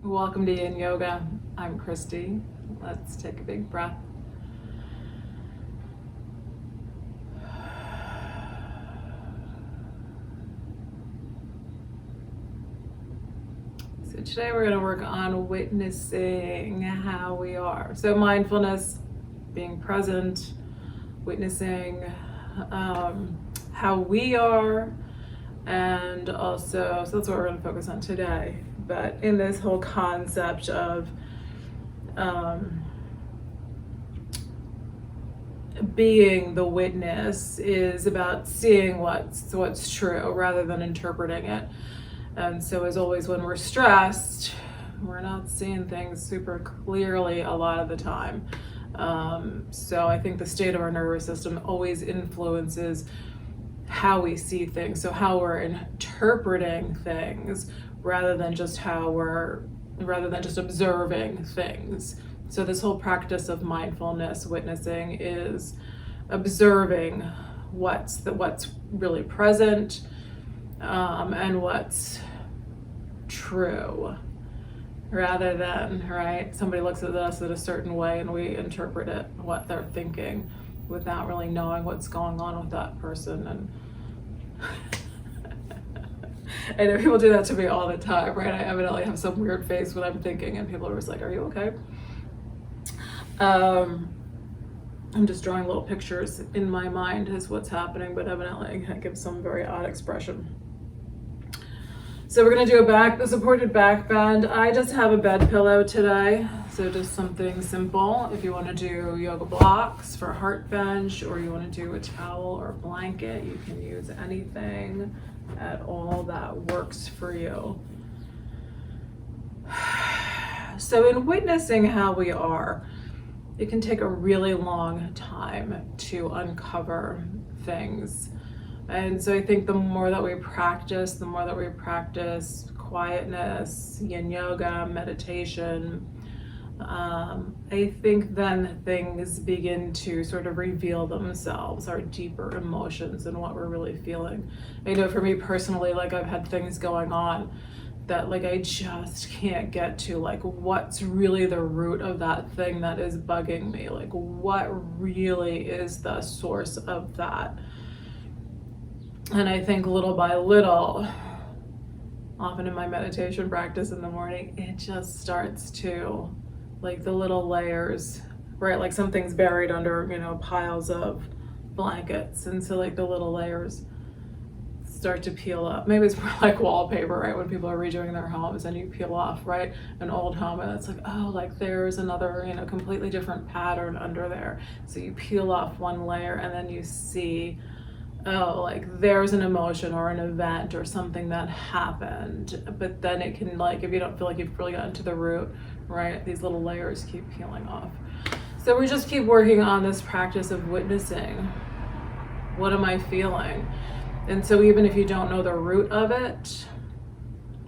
Welcome to Yin Yoga. I'm Christy. Let's take a big breath. So today we're going to work on witnessing how we are. So mindfulness, being present, witnessing how we are, and also, so that's what we're going to focus on today. But in this whole concept of being the witness is about seeing what's true rather than interpreting it. And so as always, when we're stressed, we're not seeing things super clearly a lot of the time. So I think the state of our nervous system always influences how we see things, so how we're interpreting things rather than just observing things. So this whole practice of mindfulness witnessing is observing what's really present, and what's true, rather than, right, somebody looks at us in a certain way and we interpret it, what they're thinking, without really knowing what's going on with that person. And I know people do that to me all the time, right? I evidently have some weird face when I'm thinking, and people are just like, "Are you okay?" I'm just drawing little pictures in my mind as what's happening, but evidently I give some very odd expression. So we're gonna do a supported back bend. I just have a bed pillow today, so just something simple. If you wanna do yoga blocks for heart bench, or you wanna do a towel or a blanket, you can use anything at all that works for you. So in witnessing how we are, it can take a really long time to uncover things. And so I think the more that we practice quietness, yin yoga, meditation, I think then things begin to sort of reveal themselves, our deeper emotions and what we're really feeling. I know for me personally, like I've had things going on that like I just can't get to, like what's really the root of that thing that is bugging me, like what really is the source of that. And I think little by little, often in my meditation practice in the morning, it just starts to, like the little layers, right? Like something's buried under, piles of blankets. And so like the little layers start to peel up. Maybe it's more like wallpaper, right? When people are redoing their homes and you peel off, right, an old home, and it's like, oh, like there's another, completely different pattern under there. So you peel off one layer and then you see, oh, like there's an emotion or an event or something that happened. But then it can, like, if you don't feel like you've really gotten to the root, right, these little layers keep peeling off. So we just keep working on this practice of witnessing. What am I feeling? And so even if you don't know the root of it,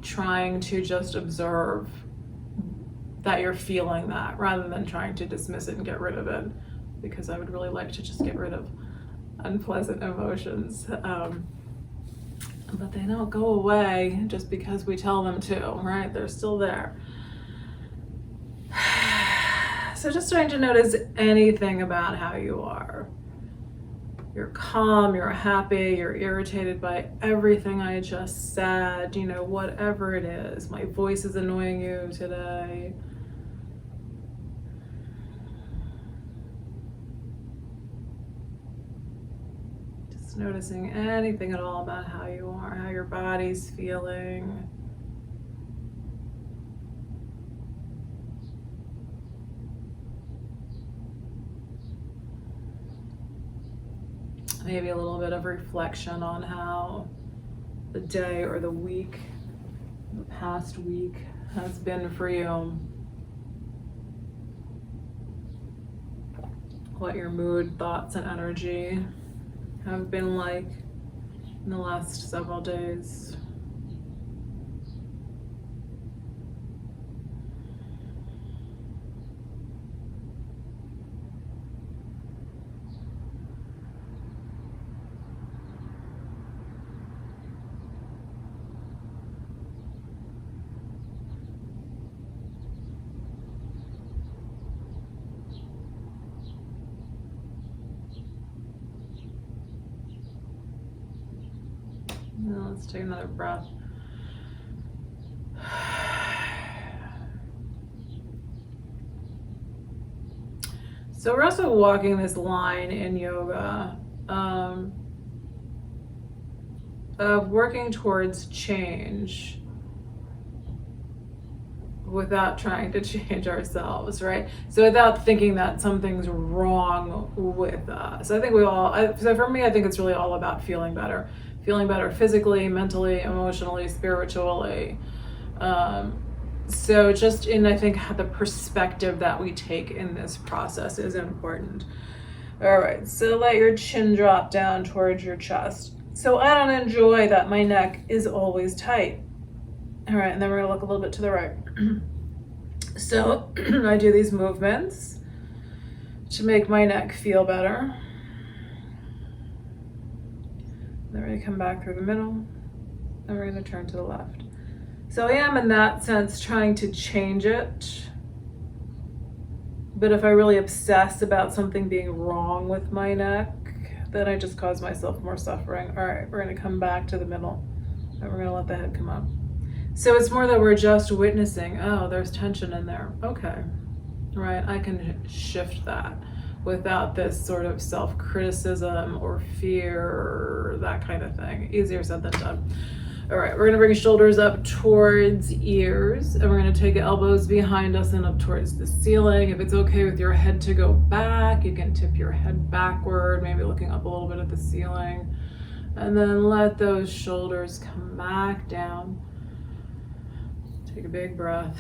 trying to just observe that you're feeling that rather than trying to dismiss it and get rid of it, because I would really like to just get rid of unpleasant emotions. But they don't go away just because we tell them to, right? They're still there. So just trying to notice anything about how you are. You're calm, you're happy, you're irritated by everything I just said, whatever it is. My voice is annoying you today. Just noticing anything at all about how you are, how your body's feeling. Maybe a little bit of reflection on how the day or the week, the past week has been for you. What your mood, thoughts, and energy have been like in the last several days. Let's take another breath. So we're also walking this line in yoga of working towards change without trying to change ourselves, right? So without thinking that something's wrong with us. I think so for me, I think it's really all about feeling better physically, mentally, emotionally, spiritually. So just I think the perspective that we take in this process is important. All right, so let your chin drop down towards your chest. So I don't enjoy that my neck is always tight. All right, and then we're gonna look a little bit to the right. So I do these movements to make my neck feel better. Then we're gonna come back through the middle, and we're gonna turn to the left. So I am, in that sense, trying to change it. But if I really obsess about something being wrong with my neck, then I just cause myself more suffering. All right, we're gonna come back to the middle, and we're gonna let the head come up. So it's more that we're just witnessing, oh, there's tension in there. Okay, right, I can shift that without this sort of self-criticism or fear or that kind of thing. Easier said than done. All right, we're gonna bring shoulders up towards ears, and we're gonna take elbows behind us and up towards the ceiling. If it's okay with your head to go back, you can tip your head backward, maybe looking up a little bit at the ceiling. And then let those shoulders come back down. Take a big breath.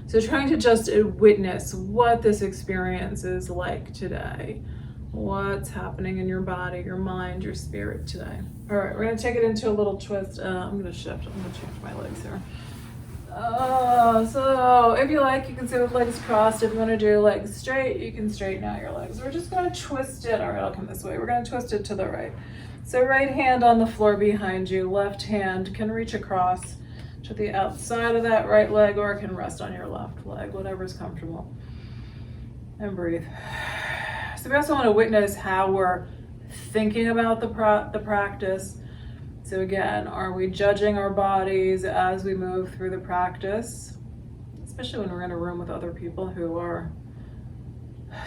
So trying to just witness what this experience is like today. What's happening in your body, your mind, your spirit today. All right, we're gonna take it into a little twist. I'm gonna shift, I'm gonna change my legs here. So if you like, you can sit with legs crossed. If you wanna do legs straight, you can straighten out your legs. We're just gonna twist it. All right, I'll come this way. We're gonna twist it to the right. So right hand on the floor behind you, left hand can reach across to the outside of that right leg, or it can rest on your left leg, whatever's comfortable. And breathe. So we also want to witness how we're thinking about the practice. So again, are we judging our bodies as we move through the practice? Especially when we're in a room with other people who are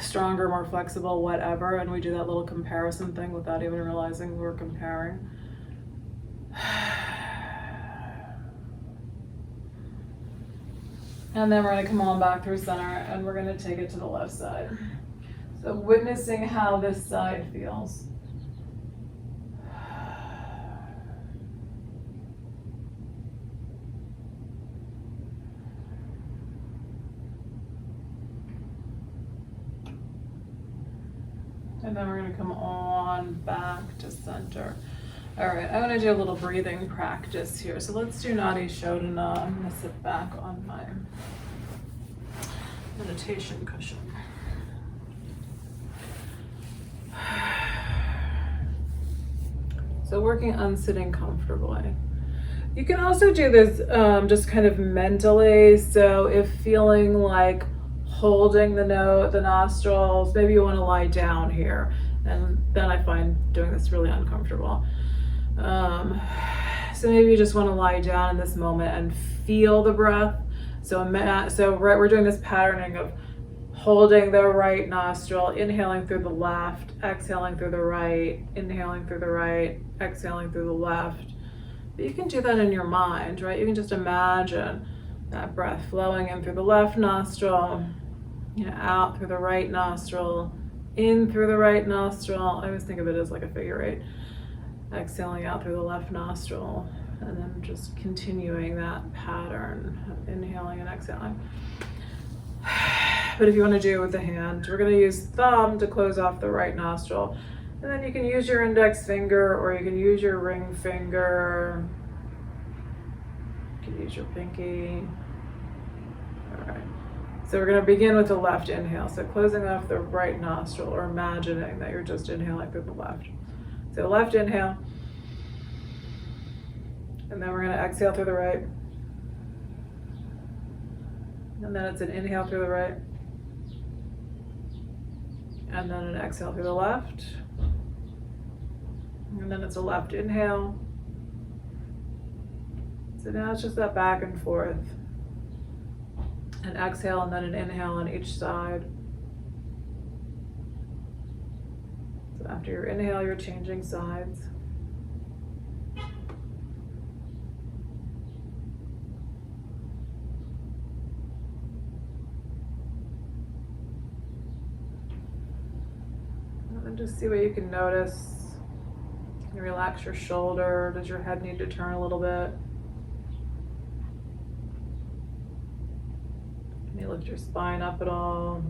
stronger, more flexible, whatever, and we do that little comparison thing without even realizing we're comparing. And then we're going to come on back through center, and we're going to take it to the left side. So witnessing how this side feels. And then we're going to come on back to center. All right, I'm going to do a little breathing practice here. So let's do Nadi Shodhana. I'm going to sit back on my meditation cushion. So working on sitting comfortably. You can also do this just kind of mentally. So if feeling like holding the nostrils, maybe you want to lie down here. And then I find doing this really uncomfortable. So maybe you just want to lie down in this moment and feel the breath. So we're doing this patterning of holding the right nostril, inhaling through the left, exhaling through the right, inhaling through the right, exhaling through the left. But you can do that in your mind, right? You can just imagine that breath flowing in through the left nostril, out through the right nostril, in through the right nostril. I always think of it as like a figure eight. Exhaling out through the left nostril, and then just continuing that pattern of inhaling and exhaling. But if you want to do it with the hand, we're going to use thumb to close off the right nostril. And then you can use your index finger, or you can use your ring finger. You can use your pinky. All right. So we're going to begin with the left inhale. So closing off the right nostril, or imagining that you're just inhaling through the left. So left inhale. And then we're going to exhale through the right. And then it's an inhale through the right. And then an exhale through the left. And then it's a left inhale. So now it's just that back and forth. An exhale and then an inhale on each side. So after your inhale, you're changing sides. And just see what you can notice. Can you relax your shoulder? Does your head need to turn a little bit? Can you lift your spine up at all?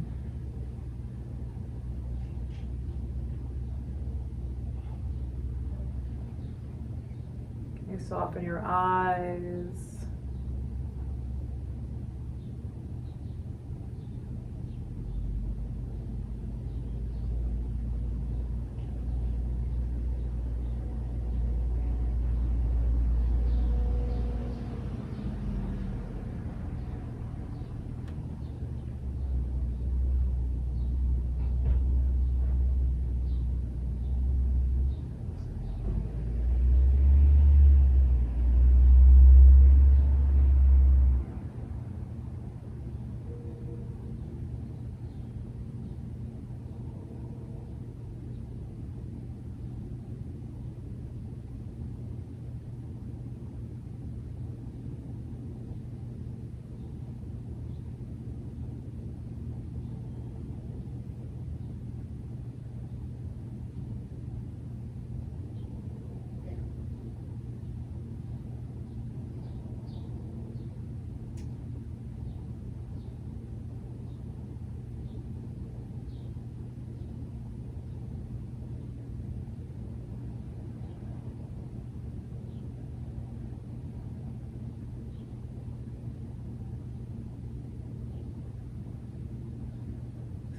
Can you soften your eyes?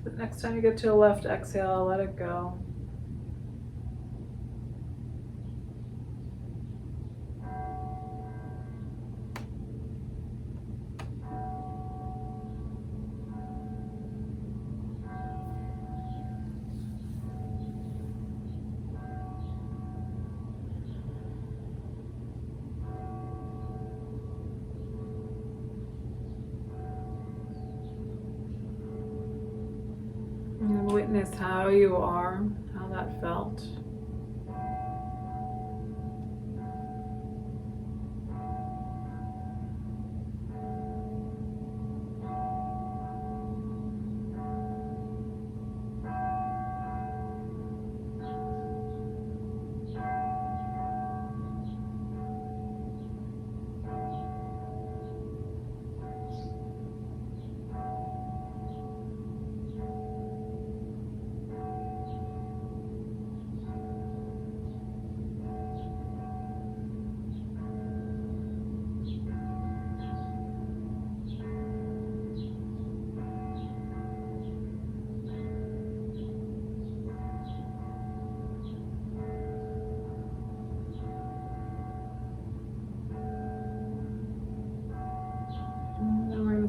So next time you get to a left exhale, let it go. And witness how you are, how that felt.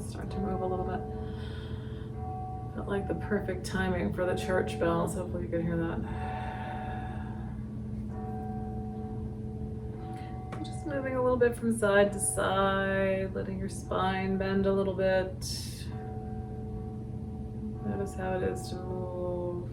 Start to move a little bit. Felt like the perfect timing for the church bells. Hopefully you can hear that. Just moving a little bit from side to side, letting your spine bend a little bit. Notice how it is to move.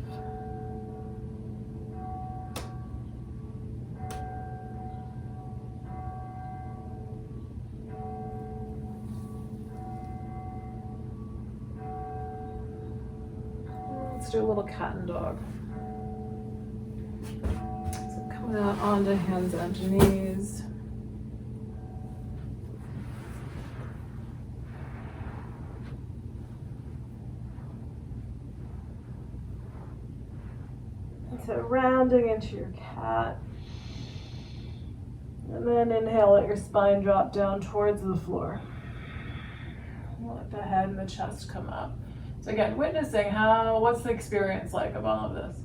Let's do a little cat and dog. So coming out onto hands and knees. And so rounding into your cat. And then inhale, let your spine drop down towards the floor. Let the head and the chest come up. So again, witnessing what's the experience like of all of this?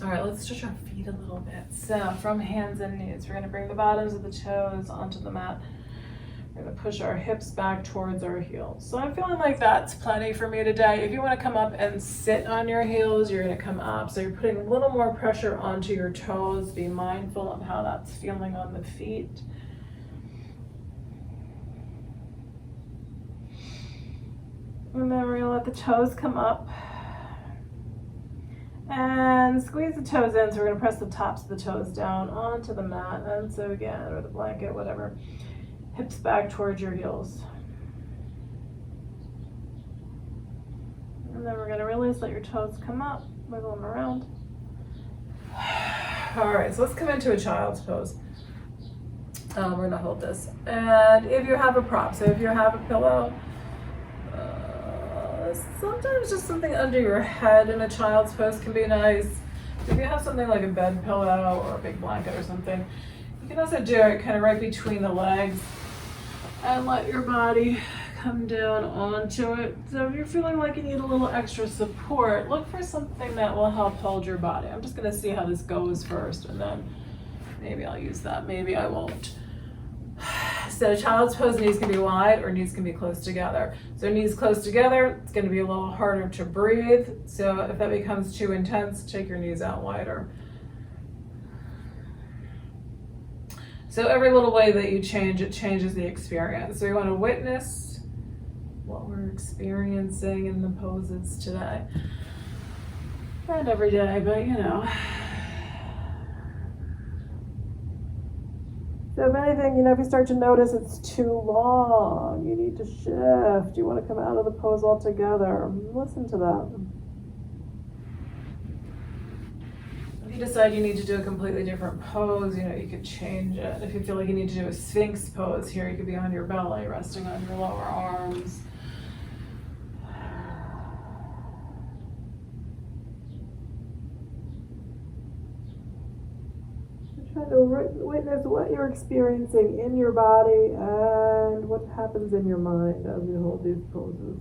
All right, let's stretch our feet a little bit. So from hands and knees, we're gonna bring the bottoms of the toes onto the mat. We're gonna push our hips back towards our heels. So I'm feeling like that's plenty for me today. If you wanna come up and sit on your heels, you're gonna come up. So you're putting a little more pressure onto your toes. Be mindful of how that's feeling on the feet. And then we're gonna let the toes come up. And squeeze the toes in. So we're gonna press the tops of the toes down onto the mat. And so again, or the blanket, whatever. Hips back towards your heels. And then we're gonna release, let your toes come up, wiggle them around. All right, so let's come into a child's pose. We're gonna hold this. And if you have a prop, so if you have a pillow, sometimes just something under your head in a child's pose can be nice. If you have something like a bed pillow or a big blanket or something, you can also do it kind of right between the legs and let your body come down onto it. So if you're feeling like you need a little extra support, look for something that will help hold your body. I'm just gonna see how this goes first, and then maybe I'll use that, maybe I won't. So child's pose, knees can be wide or knees can be close together. So knees close together, it's gonna be a little harder to breathe. So if that becomes too intense, take your knees out wider. So every little way that you change, it changes the experience. So you want to witness what we're experiencing in the poses today. Not every day, but you know. So if anything, if you start to notice it's too long, you need to shift, you want to come out of the pose altogether, listen to that. If you decide you need to do a completely different pose, you could change it. If you feel like you need to do a Sphinx pose here, you could be on your belly, resting on your lower arms. Try to witness what you're experiencing in your body and what happens in your mind as you hold these poses.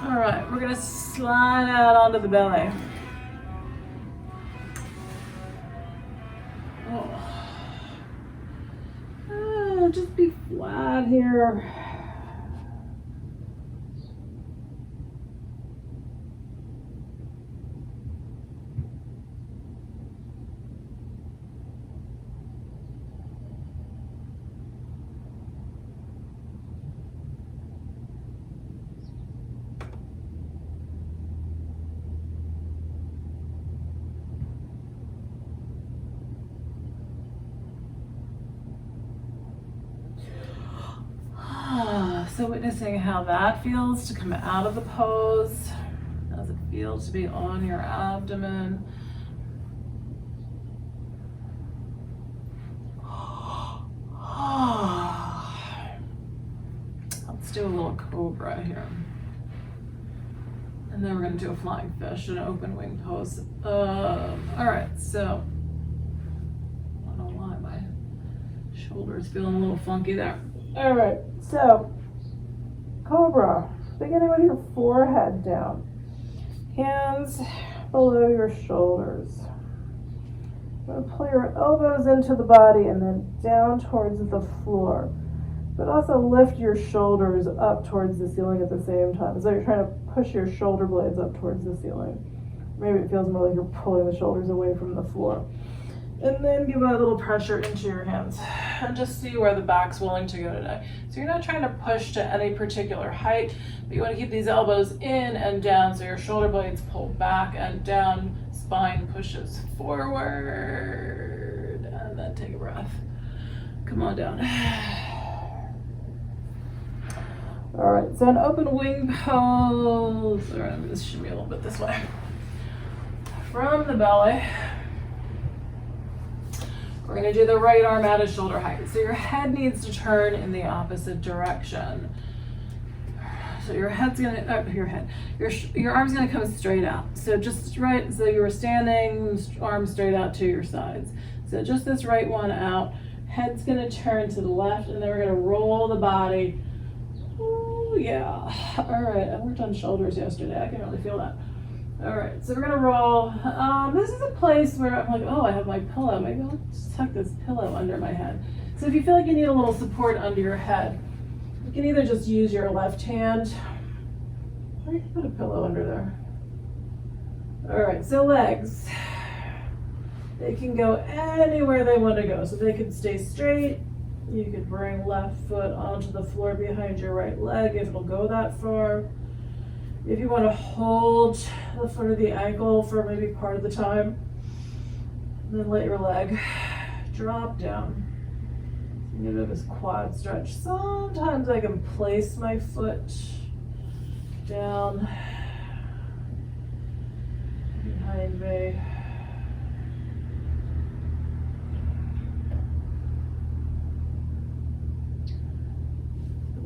All right, we're gonna slide out onto the belly. Oh, just be flat here. So witnessing how that feels to come out of the pose. How does it feel to be on your abdomen? Let's do a little cobra here. And then we're going to do a flying fish, an open wing pose. All right, so I don't know why my shoulder's feeling a little funky there. All right, so cobra, beginning with your forehead down, hands below your shoulders. I'm going to pull your elbows into the body and then down towards the floor, but also lift your shoulders up towards the ceiling at the same time. So you're trying to push your shoulder blades up towards the ceiling. Maybe it feels more like you're pulling the shoulders away from the floor. And then give a little pressure into your hands and just see where the back's willing to go today. So you're not trying to push to any particular height, but you want to keep these elbows in and down so your shoulder blades pull back and down, spine pushes forward, and then take a breath. Come on down. All right, so an open wing pose. All right, I'm gonna shimmy a little bit this way. From the belly, we're going to do the right arm out at shoulder height. So your head needs to turn in the opposite direction. So your head's going to, your arm's going to come straight out. So just right, so you were standing, arms straight out to your sides. So just this right one out. Head's going to turn to the left, and then we're going to roll the body. Ooh, yeah. All right, I worked on shoulders yesterday. I can really feel that. All right, so we're gonna roll. This is a place where I'm like, oh, I have my pillow. Maybe I'll just tuck this pillow under my head. So if you feel like you need a little support under your head, you can either just use your left hand, or you can put a pillow under there. All right, so legs. They can go anywhere they want to go. So they could stay straight. You could bring left foot onto the floor behind your right leg if it'll go that far. If you want to hold the foot of the ankle for maybe part of the time, then let your leg drop down. You get this quad stretch. Sometimes I can place my foot down behind me.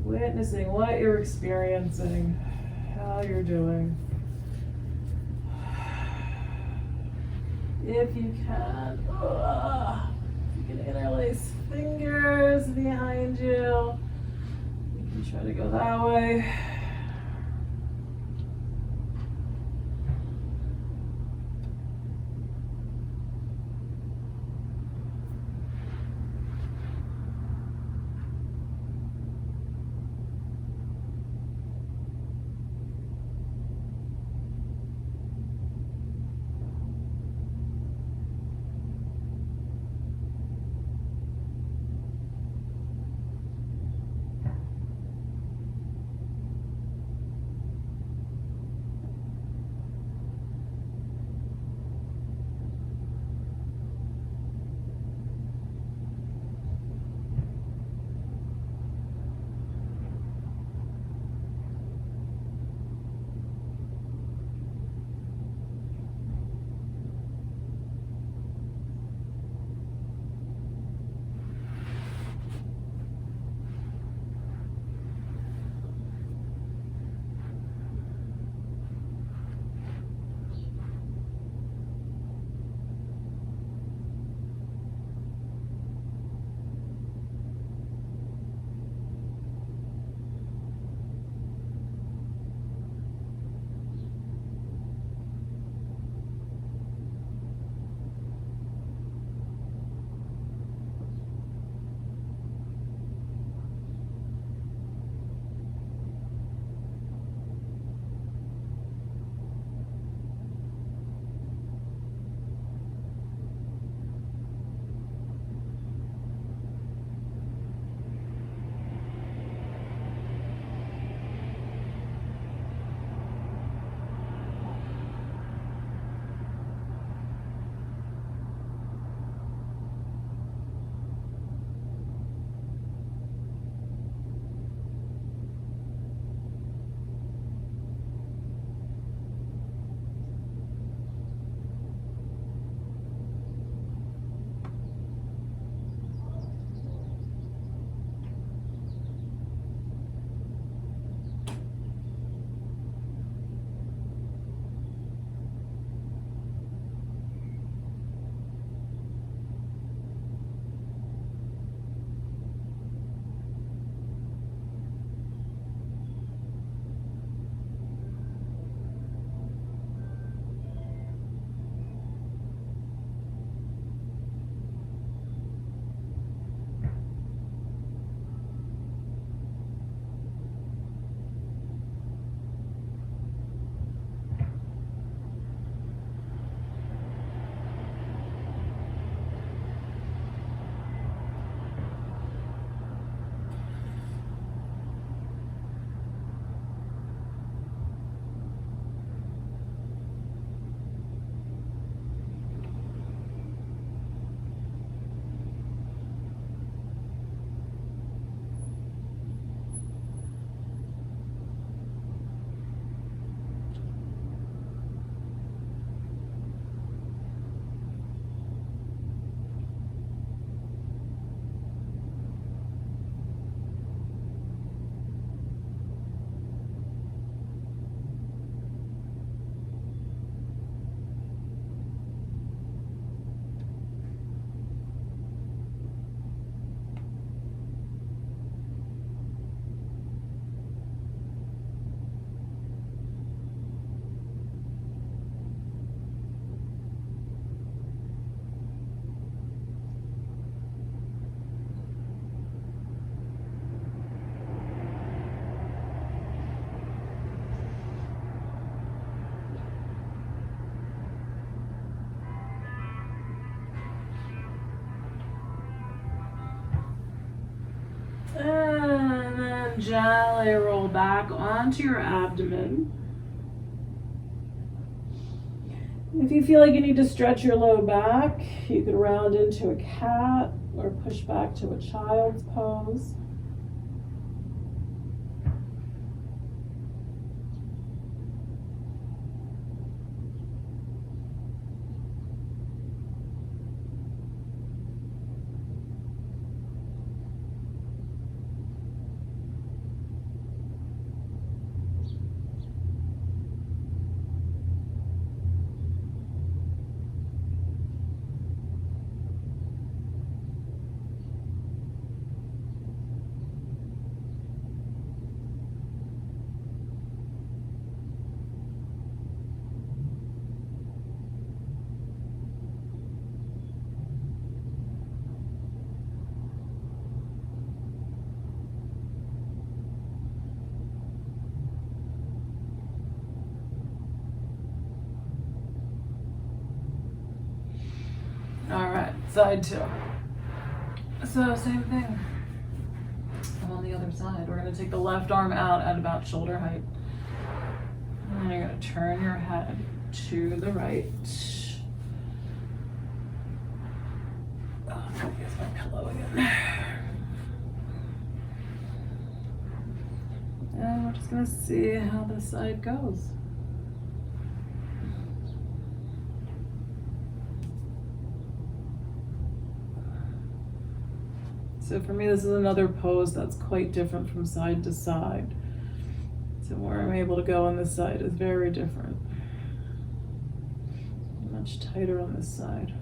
Witnessing what you're experiencing. How you're doing. If you can, you can interlace fingers behind you. You can try to go that way. then gently roll back onto your abdomen. If you feel like you need to stretch your low back, you could round into a cat or push back to a child's pose. All right, side two. So same thing. I'm on the other side. We're gonna take the left arm out at about shoulder height. And then you're gonna turn your head to the right. Oh, here's my pillow again. And we're just gonna see how this side goes. So for me, this is another pose that's quite different from side to side. So where I'm able to go on this side is very different. Much tighter on this side.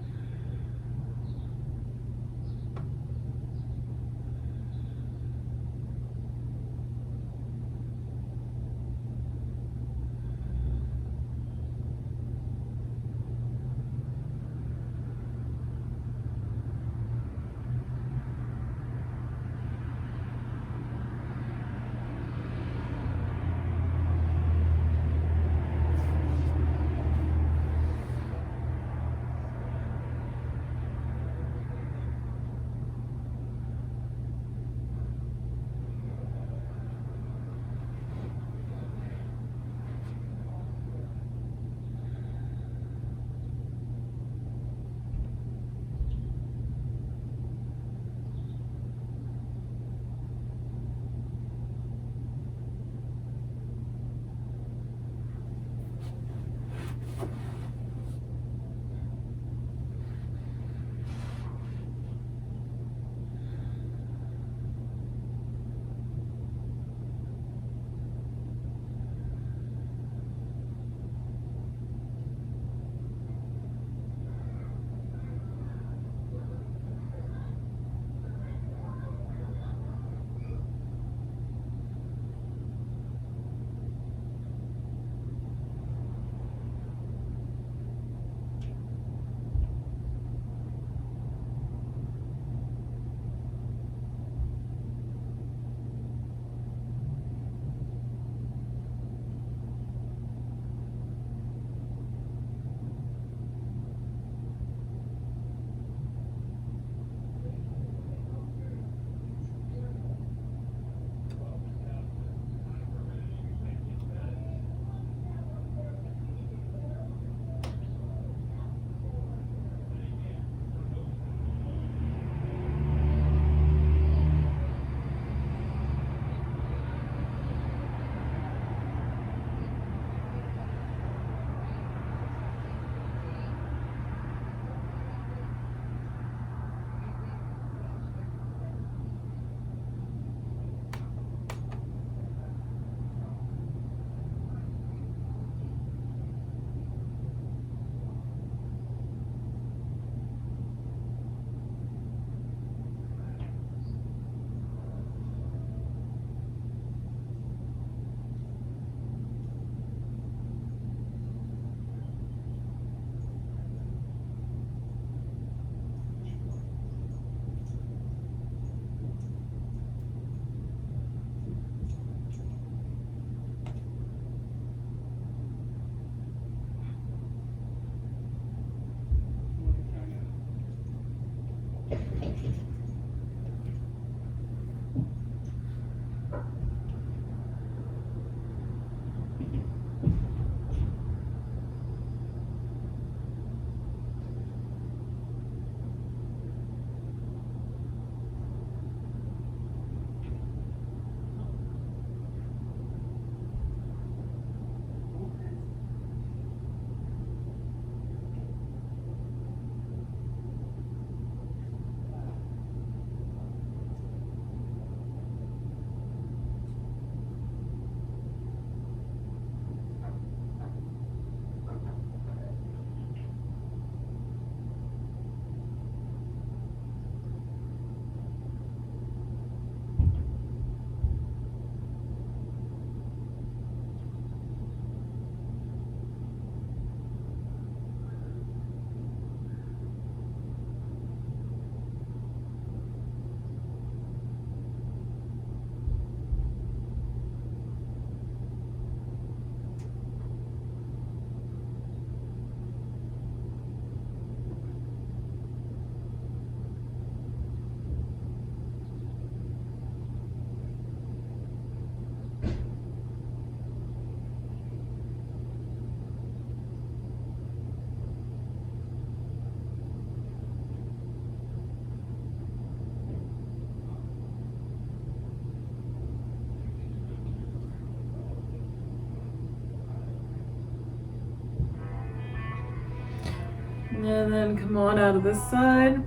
And then come on out of this side.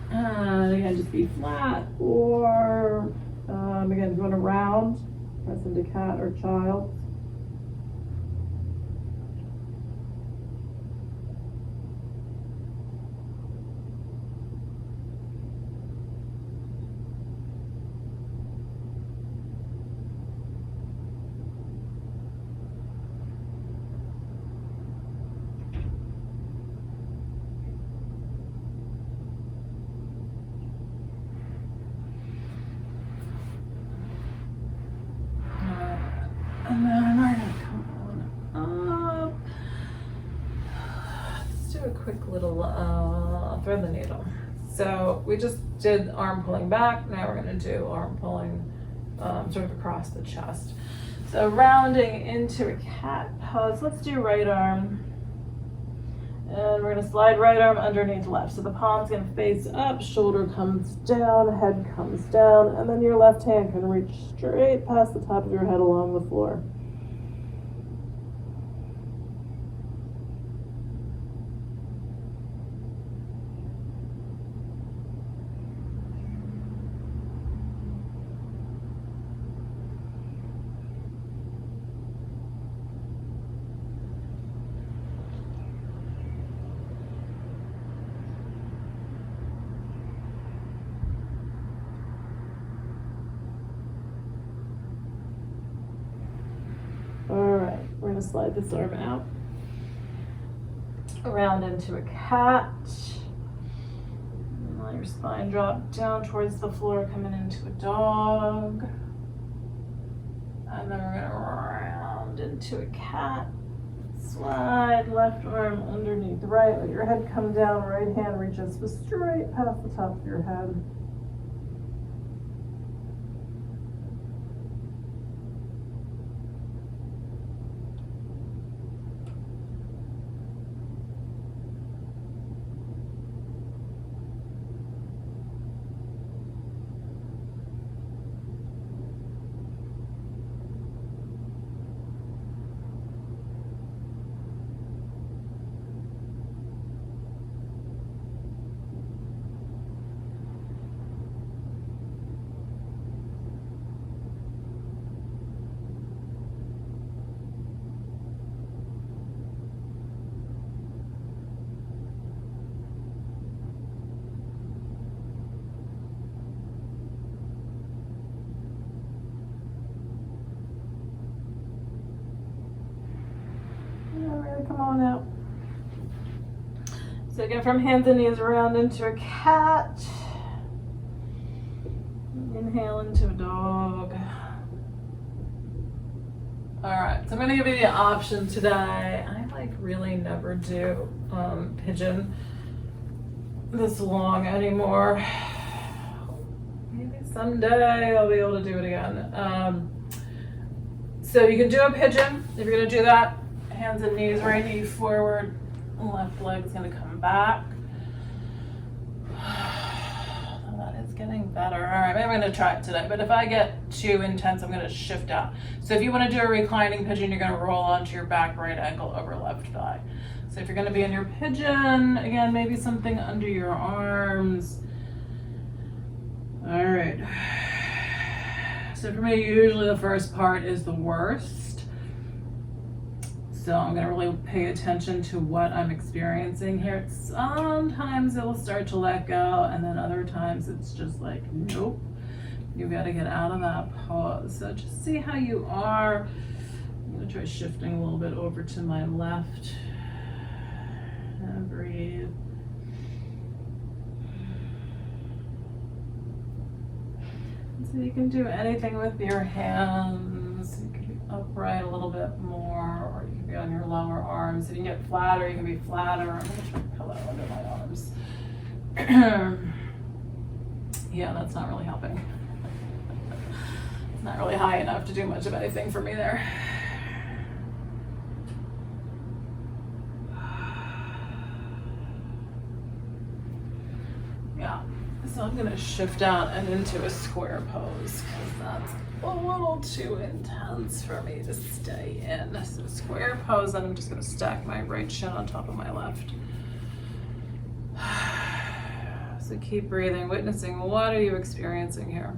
Again, just be flat, or again, going around, press into cat or child. And then we're gonna come on up. Let's do a quick little thread the needle. So we just did arm pulling back. Now we're gonna do arm pulling sort of across the chest. So rounding into a cat pose. Let's do right arm. And we're gonna slide right arm underneath left. So the palm's gonna face up, shoulder comes down, head comes down, and then your left hand can reach straight past the top of your head along the floor. Alright, we're going to slide this arm out, around into a cat, and let your spine drop down towards the floor, coming into a dog, and then we're going to round into a cat, slide left arm underneath right, let your head come down, right hand reaches straight past the top of your head. Come on out. So again, from hands and knees around into a cat. Inhale into a dog. All right, so I'm gonna give you the option today. I really never do pigeon this long anymore. Maybe someday I'll be able to do it again. So you can do a pigeon if you're gonna do that. Hands and knees, right knee forward, left leg's gonna come back. That is getting better. All right, maybe I'm gonna try it today, but if I get too intense, I'm gonna shift out. So if you wanna do a reclining pigeon, you're gonna roll onto your back, right ankle over left thigh. So if you're gonna be in your pigeon, again, maybe something under your arms. All right. So for me, usually the first part is the worst. So I'm gonna really pay attention to what I'm experiencing here. Sometimes it will start to let go, and then other times it's just like, nope, you gotta get out of that pose. So just see how you are. I'm gonna try shifting a little bit over to my left. And breathe. So you can do anything with your hands. You can be upright a little bit more, or you can be on your lower arms. If you can get flatter, you can be flatter. I'm gonna try a pillow under my arms. Yeah, that's not really helping. It's not really high enough to do much of anything for me there. Yeah, so I'm gonna shift out and into a square pose because that's a little too intense for me to stay in. So square pose, and I'm just gonna stack my right shin on top of my left. So keep breathing, witnessing what are you experiencing here.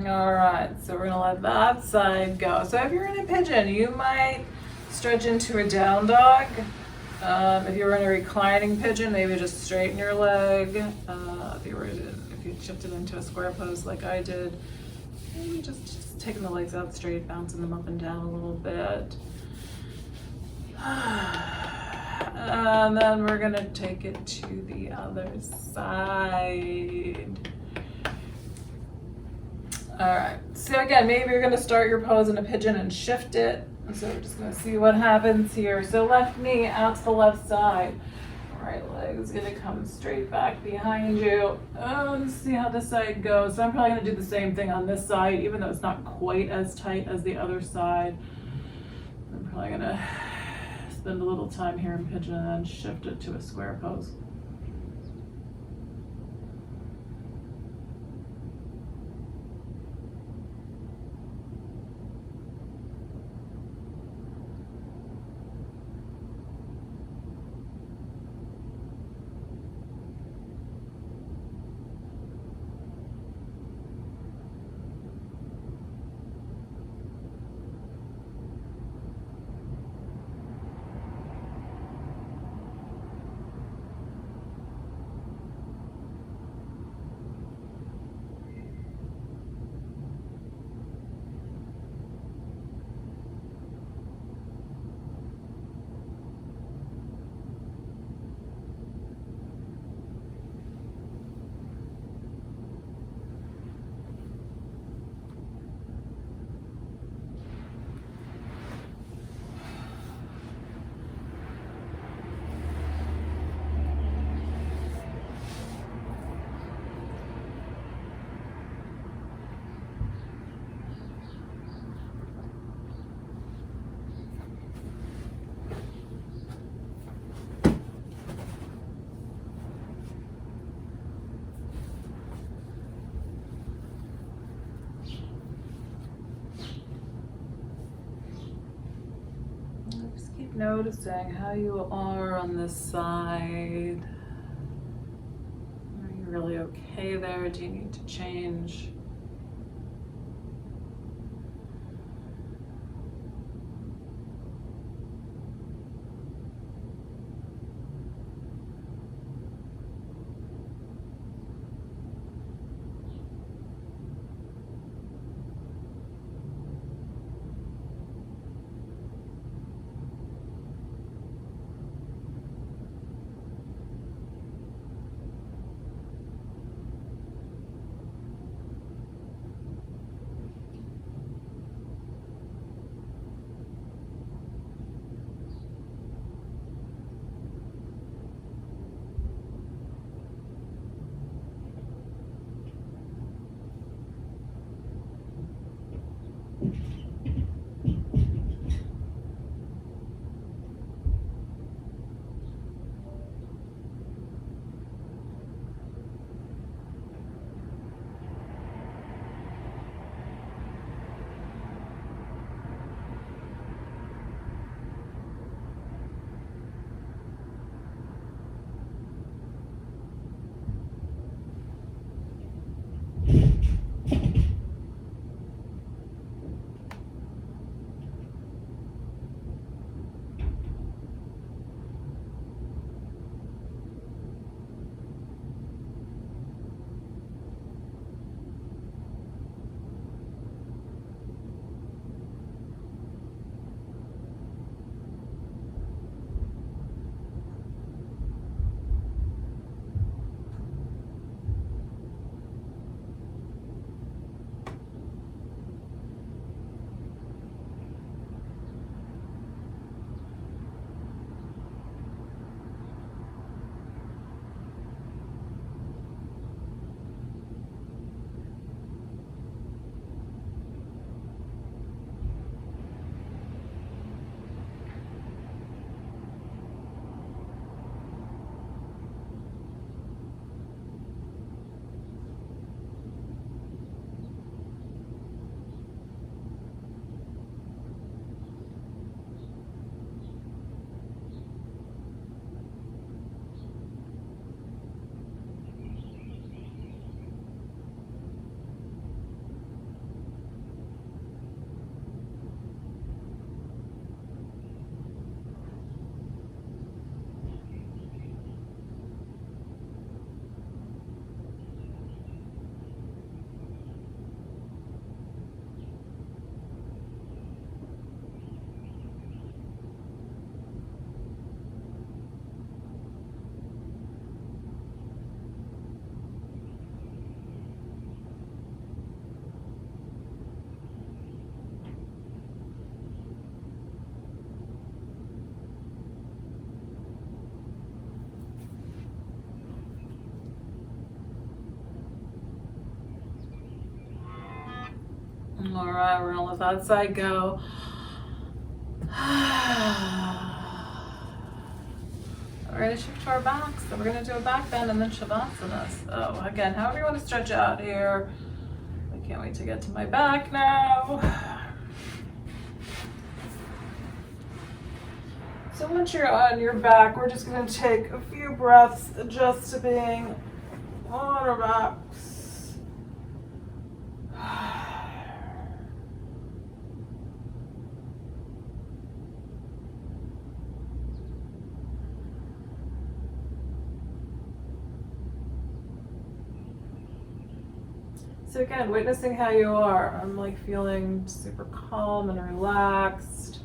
All right, so we're gonna let that side go. So if you're in a pigeon, you might stretch into a down dog. If you're in a reclining pigeon, maybe just straighten your leg. If you shifted into a square pose like I did, maybe just taking the legs out straight, bouncing them up and down a little bit. And then we're gonna take it to the other side. All right, so again, maybe you're gonna start your pose in a pigeon and shift it. So we're just gonna see what happens here. So left knee out to the left side. Right leg is gonna come straight back behind you. Let's see how this side goes. So I'm probably gonna do the same thing on this side, even though it's not quite as tight as the other side. I'm probably gonna spend a little time here in pigeon and then shift it to a square pose. Just keep noticing how you are on this side. Are you really okay there? Do you need to change? All right, we're gonna let that side go. We're gonna shift to our backs. So we're gonna do a back bend and then Shavasana. So again, however you want to stretch out here. I can't wait to get to my back now. So once you're on your back, we're just gonna take a few breaths, adjust to being on our backs. So again, witnessing how you are. I'm like feeling super calm and relaxed.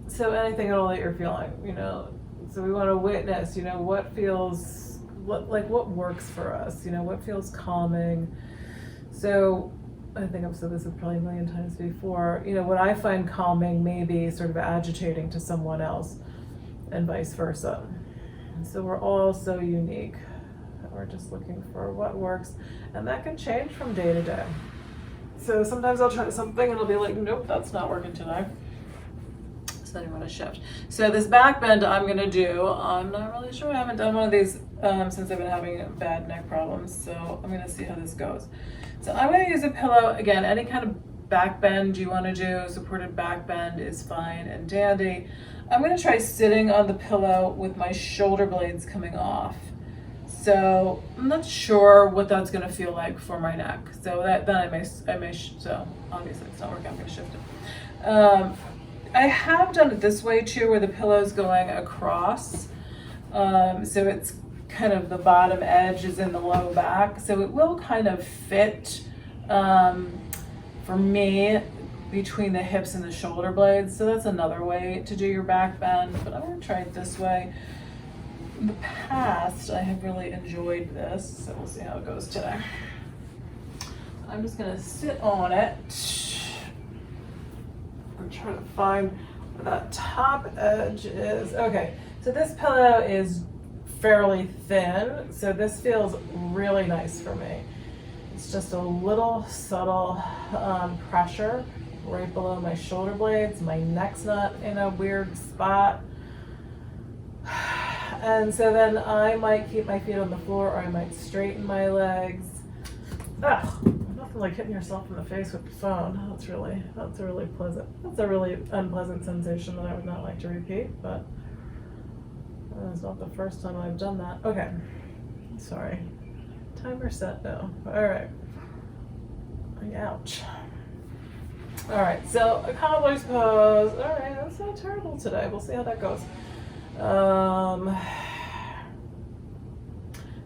So anything at all that you're feeling, you know. So we want to witness, you know, what feels, what works for us, you know, what feels calming. So I think I've said this probably a million times before, you know, what I find calming may be sort of agitating to someone else and vice versa. So we're all so unique. We're just looking for what works, and that can change from day to day. So sometimes I'll try something and it'll be like, nope, that's not working today. So then you want to shift. So this back bend I'm gonna do, I'm not really sure, I haven't done one of these since I've been having bad neck problems. So I'm gonna see how this goes. So I'm gonna use a pillow, again, any kind of back bend you want to do, supported back bend is fine and dandy. I'm going to try sitting on the pillow with my shoulder blades coming off. So I'm not sure what that's going to feel like for my neck. So then I may, so obviously it's not working, I'm going to shift it. I have done it this way too, where the pillow's going across. So it's kind of the bottom edge is in the low back. So it will kind of fit, for me, between the hips and the shoulder blades. So that's another way to do your back bend, but I'm going to try it this way. In the past, I have really enjoyed this, so we'll see how it goes today. I'm just going to sit on it and try to find where that top edge is. Okay, so this pillow is fairly thin, so this feels really nice for me. It's just a little subtle pressure right below my shoulder blades. My neck's not in a weird spot. And so then I might keep my feet on the floor, or I might straighten my legs. Nothing like hitting yourself in the face with the phone. That's a really unpleasant sensation that I would not like to repeat, but it's not the first time I've done that. Okay, sorry. Timer set now. All right. Ouch. All right, so a cobbler's pose. All right, that's not terrible today. We'll see how that goes. So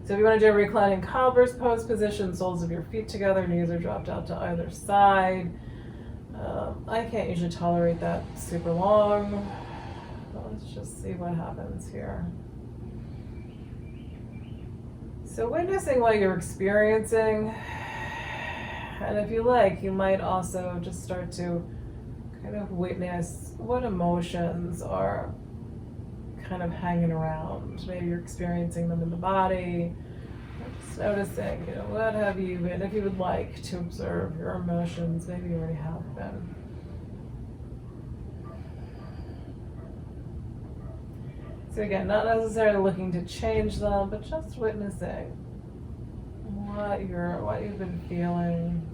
if you want to do a reclining cobbler's pose position, soles of your feet together, knees are dropped out to either side. I can't usually tolerate that super long. Let's just see what happens here. So witnessing what you're experiencing, and if you like, you might also just start to kind of witness what emotions are kind of hanging around. Maybe you're experiencing them in the body. Just noticing, what have you been, if you would like to observe your emotions, maybe you already have been. So again, not necessarily looking to change them, but just witnessing what you've been feeling.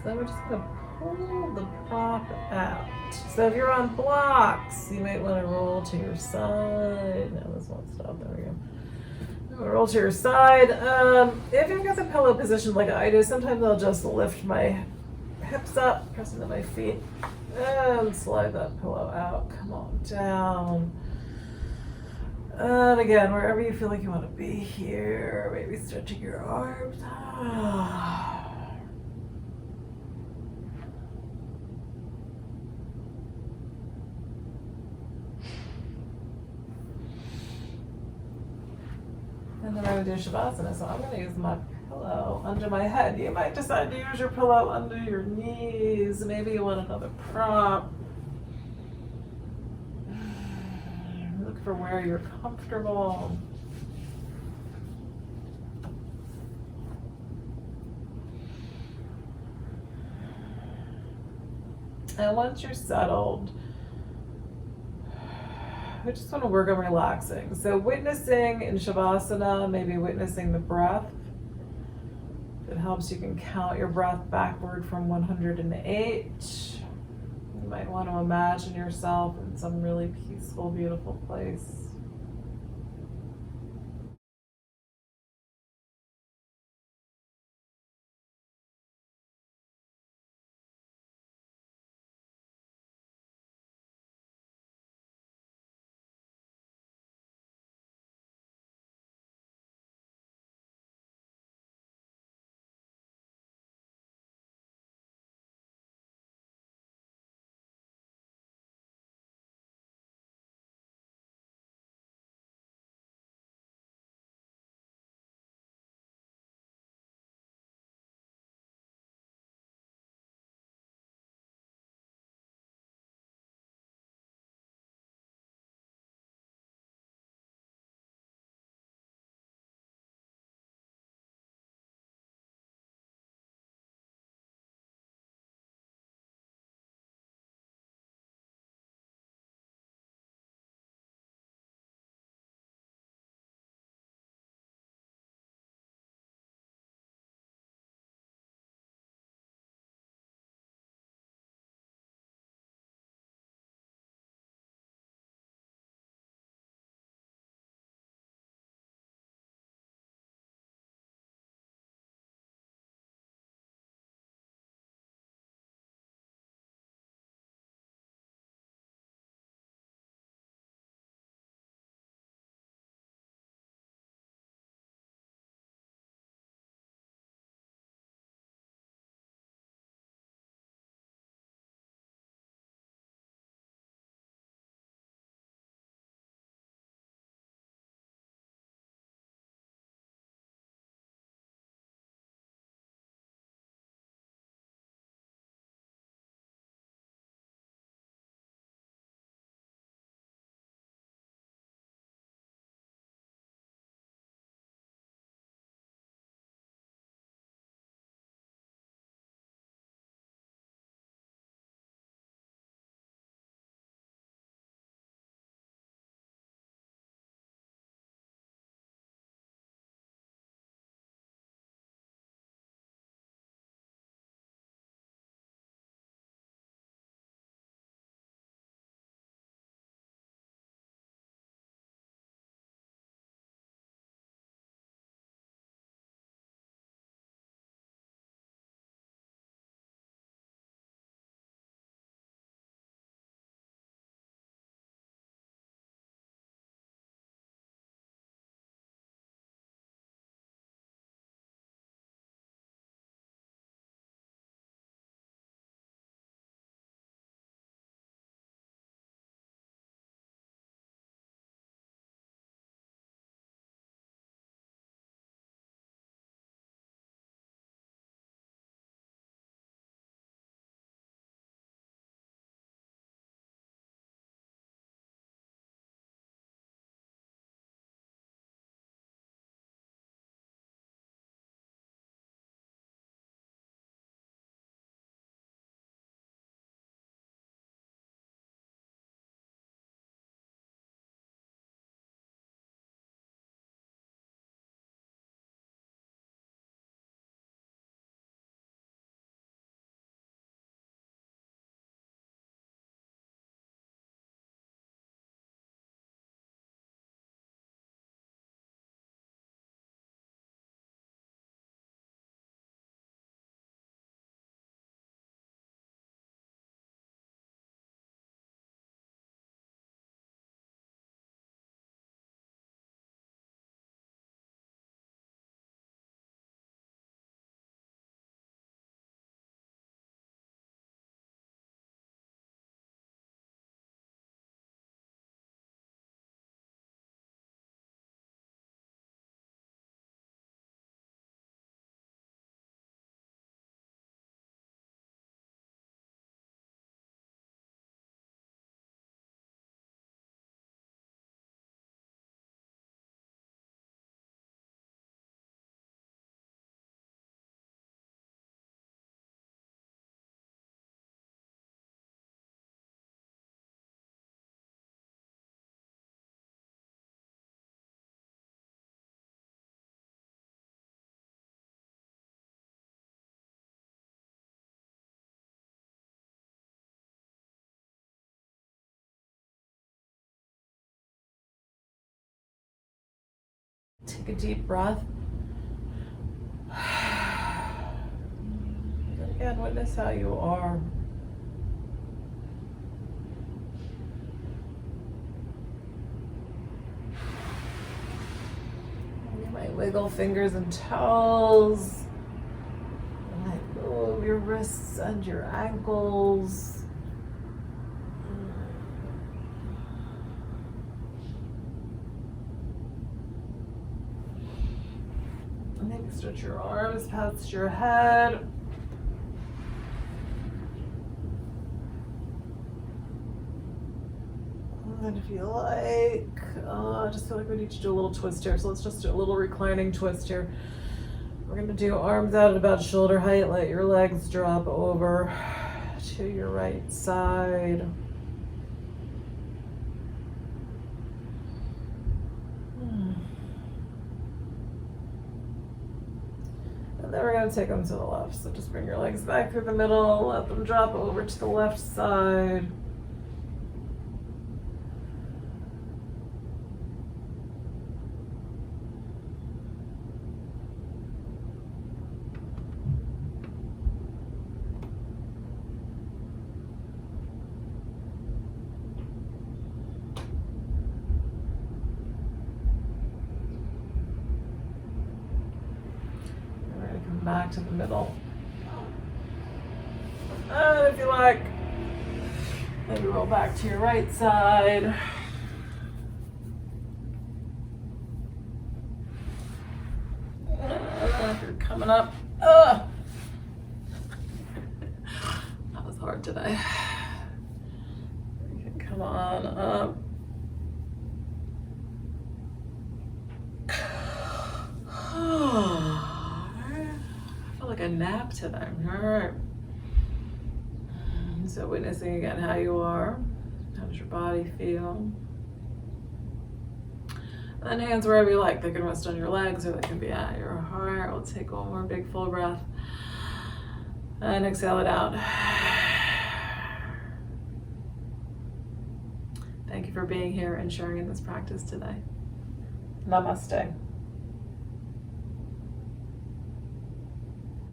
then we're just gonna pull the prop out. So if you're on blocks, you might want to roll to your side. No, this won't stop. There we go. Roll to your side. If you've got the pillow positioned like I do, sometimes I'll just lift my hips up, press into my feet, and slide that pillow out. Come on down. And again, wherever you feel like you want to be here, maybe stretching your arms. And then I would do Shavasana, so I'm going to use my pillow under my head. You might decide to use your pillow under your knees. Maybe you want another prop. Look for where you're comfortable. And once you're settled, we just want to work on relaxing. So witnessing in Shavasana, maybe witnessing the breath. If it helps, you can count your breath backward from 108. You might want to imagine yourself in some really peaceful, beautiful place. Take a deep breath. And again, witness how you are. You might wiggle fingers and toes. You might move your wrists and your ankles. Maybe stretch your arms past your head. And if you like, I just feel like we need to do a little twist here. So let's just do a little reclining twist here. We're gonna do arms out at about shoulder height. Let your legs drop over to your right side. And then we're going to take them to the left. So just bring your legs back through the middle, let them drop over to the left side. Back to the middle. And if you like, maybe roll back to your right side. If you're coming up. That was hard today. You can come on up. Like a nap today. All right. So witnessing again how you are. How does your body feel? And then hands wherever you like. They can rest on your legs or they can be at your heart. We'll take one more big full breath. And exhale it out. Thank you for being here and sharing in this practice today. Namaste.